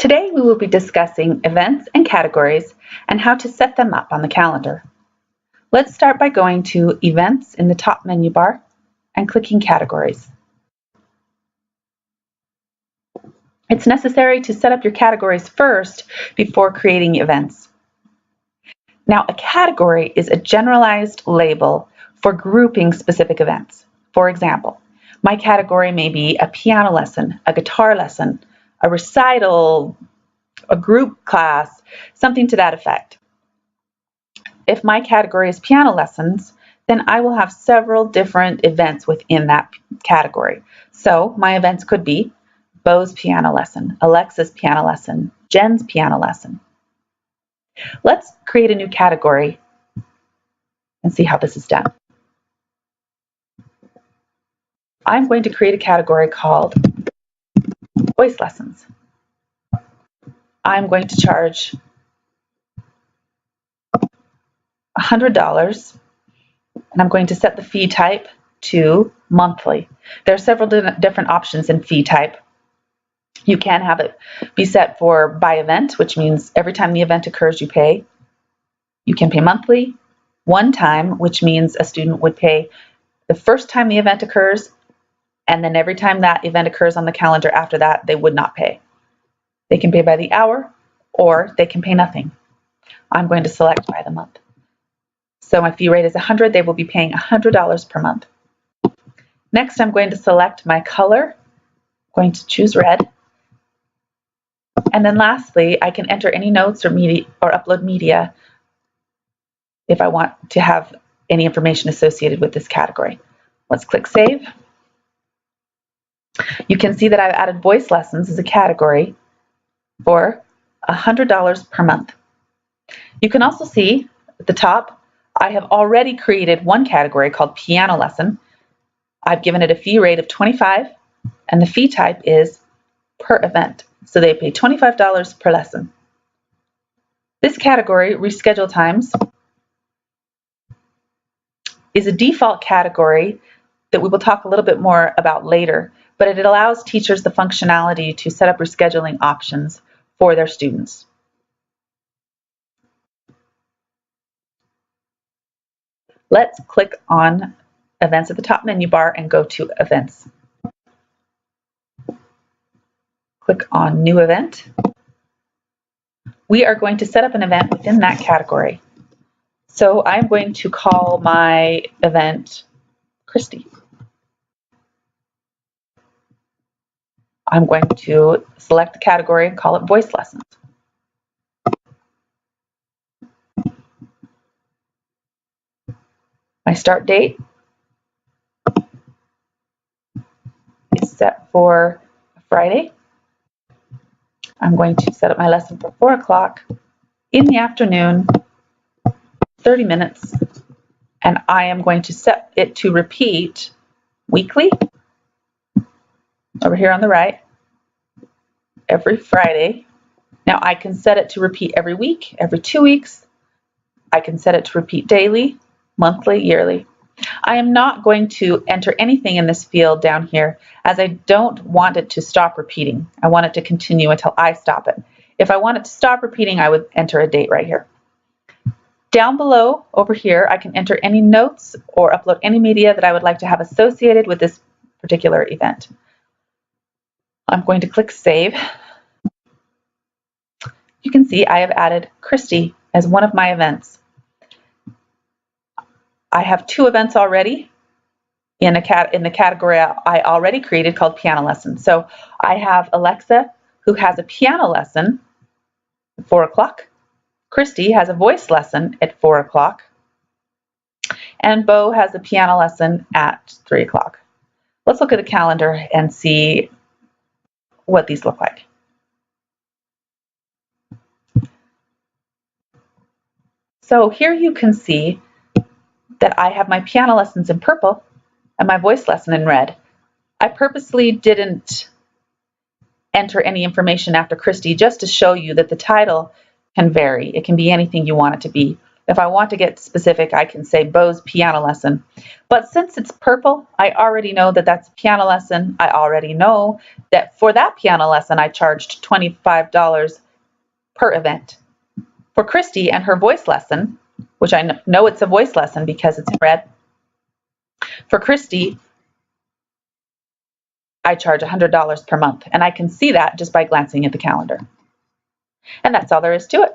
Today we will be discussing events and categories and how to set them up on the calendar. Let's start by going to Events in the top menu bar and clicking Categories. It's necessary to set up your categories first before creating events. Now, a category is a generalized label for grouping specific events. For example, my category may be a piano lesson, a guitar lesson, a recital, a group class, something to that effect. If my category is piano lessons, then I will have several different events within that category. So my events could be Bo's piano lesson, Alexa's piano lesson, Jen's piano lesson. Let's create a new category and see how this is done. I'm going to create a category called Voice Lessons. I'm going to charge $100, and I'm going to set the fee type to monthly. There are several different options in fee type. You can have it be set for by event, which means every time the event occurs, you pay. You can pay monthly, one time, which means a student would pay the first time the event occurs, and then every time that event occurs on the calendar after that, they would not pay. They can pay by the hour, or they can pay nothing. I'm going to select by the month. So my fee rate is $100. They will be paying $100 per month. Next, I'm going to select my color. I'm going to choose red. And then lastly, I can enter any notes or media or upload media if I want to have any information associated with this category. Let's click Save. You can see that I've added voice lessons as a category for $100 per month. You can also see at the top, I have already created one category called piano lesson. I've given it a fee rate of $25, and the fee type is per event. So they pay $25 per lesson. This category, reschedule times, is a default category that we will talk a little bit more about later, but it allows teachers the functionality to set up rescheduling options for their students. Let's click on Events at the top menu bar and go to Events. Click on New Event. We are going to set up an event within that category. So I'm going to call my event Christy. I'm going to select the category and call it Voice Lessons. My start date is set for Friday. I'm going to set up my lesson for 4 o'clock in the afternoon, 30 minutes, and I am going to set it to repeat weekly, over here on the right, every Friday. Now I can set it to repeat every week, every 2 weeks. I can set it to repeat daily, monthly, yearly. I am not going to enter anything in this field down here as I don't want it to stop repeating. I want it to continue until I stop it. If I want it to stop repeating, I would enter a date right here. Down below, over here, I can enter any notes or upload any media that I would like to have associated with this particular event. I'm going to click Save. You can see I have added Christy as one of my events. I have 2 events already in the category I already created called piano lesson. So I have Alexa, who has a piano lesson at 4 o'clock. Christy has a voice lesson at 4 o'clock. And Bo has a piano lesson at 3 o'clock. Let's look at the calendar and see what these look like. So here you can see that I have my piano lessons in purple and my voice lesson in red. I purposely didn't enter any information after Christy just to show you that the title can vary. It can be anything you want it to be. If I want to get specific, I can say Bo's piano lesson. But since it's purple, I already know that that's a piano lesson. I already know that for that piano lesson, I charged $25 per event. For Christy and her voice lesson, which I know it's a voice lesson because it's in red, for Christy, I charge $100 per month. And I can see that just by glancing at the calendar. And that's all there is to it.